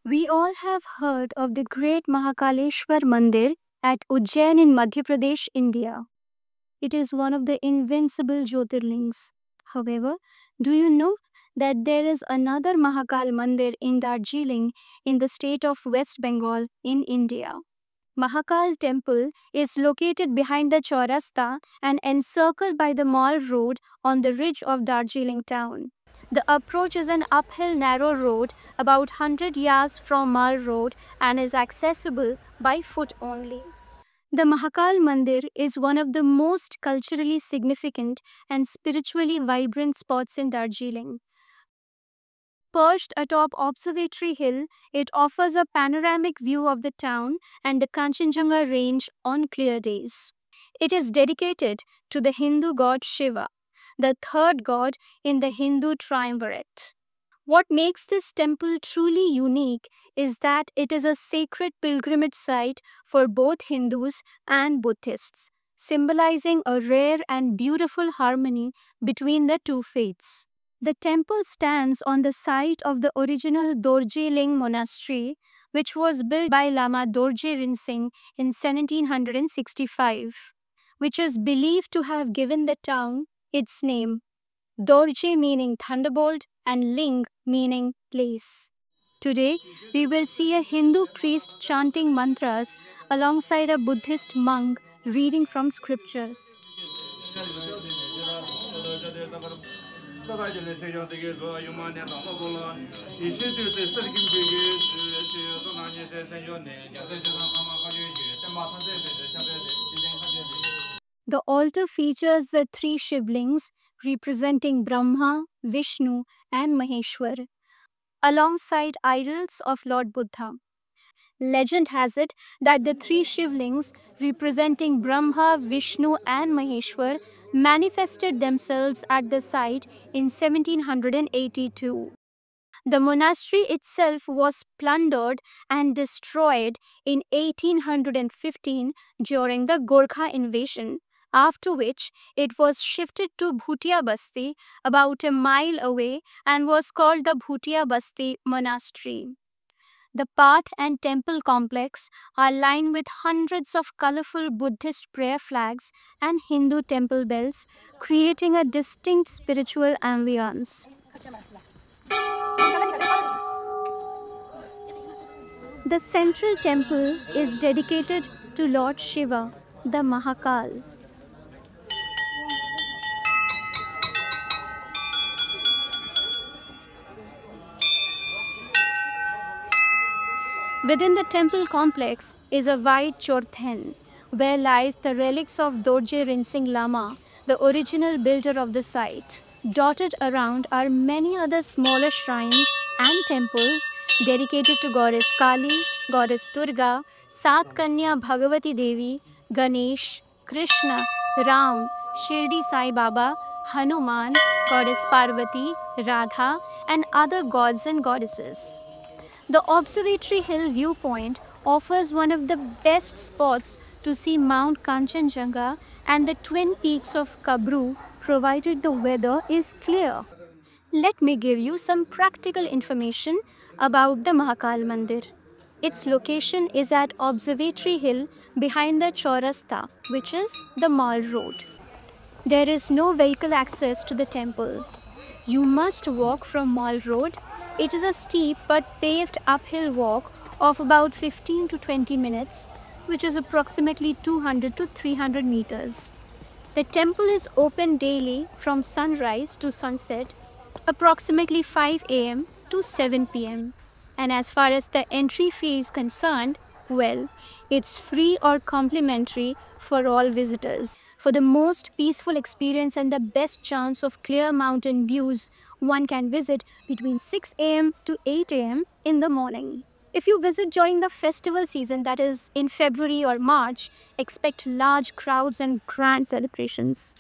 We all have heard of the great Mahakaleshwar Mandir at Ujjain in Madhya Pradesh, India. It is one of the invincible Jyotirlings. However, do you know that there is another Mahakal Mandir in Darjeeling in the state of West Bengal in India? Mahakal Temple is located behind the Chaurasta and encircled by the Mall Road on the ridge of Darjeeling town. The approach is an uphill narrow road about 100 yards from Mall Road and is accessible by foot only. The Mahakal Mandir is one of the most culturally significant and spiritually vibrant spots in Darjeeling. Perched atop Observatory Hill, it offers a panoramic view of the town and the Kanchenjunga range on clear days. It is dedicated to the Hindu god Shiva, the third god in the Hindu triumvirate. What makes this temple truly unique is that it is a sacred pilgrimage site for both Hindus and Buddhists, symbolizing a rare and beautiful harmony between the two faiths. The temple stands on the site of the original Dorje Ling monastery, which was built by Lama Dorje Rinzing in 1765, which is believed to have given the town its name. Dorje meaning thunderbolt and Ling meaning place. Today, we will see a Hindu priest chanting mantras alongside a Buddhist monk reading from scriptures. The altar features the three Shivlings representing Brahma, Vishnu, and Maheshwar, alongside idols of Lord Buddha. Legend has it that the three Shivlings representing Brahma, Vishnu, and Maheshwar manifested themselves at the site in 1782. The monastery itself was plundered and destroyed in 1815 during the Gorkha invasion, after which it was shifted to Bhutia Basti about a mile away and was called the Bhutia Basti Monastery. The path and temple complex are lined with hundreds of colorful Buddhist prayer flags and Hindu temple bells, creating a distinct spiritual ambience. The central temple is dedicated to Lord Shiva, the Mahakal. Within the temple complex is a wide Chorthen, where lies the relics of Dorje Rinzing Lama, the original builder of the site. Dotted around are many other smaller shrines and temples dedicated to Goddess Kali, Goddess Durga, Sat Kanya Bhagavati Devi, Ganesh, Krishna, Ram, Shirdi Sai Baba, Hanuman, Goddess Parvati, Radha, and other gods and goddesses. The Observatory Hill viewpoint offers one of the best spots to see Mount Kanchenjunga and the twin peaks of Kabru, provided the weather is clear. Let me give you some practical information about the Mahakal Mandir. Its location is at Observatory Hill behind the Chaurasta, which is the Mall Road. There is no vehicle access to the temple. You must walk from Mall Road. It is a steep but paved uphill walk of about 15 to 20 minutes, which is approximately 200 to 300 meters. The temple is open daily from sunrise to sunset, approximately 5 a.m. to 7 p.m. And as far as the entry fee is concerned, well, it's free or complimentary for all visitors. For the most peaceful experience and the best chance of clear mountain views, one can visit between 6 a.m. to 8 a.m. in the morning. If you visit during the festival season, that is in February or March, expect large crowds and grand celebrations.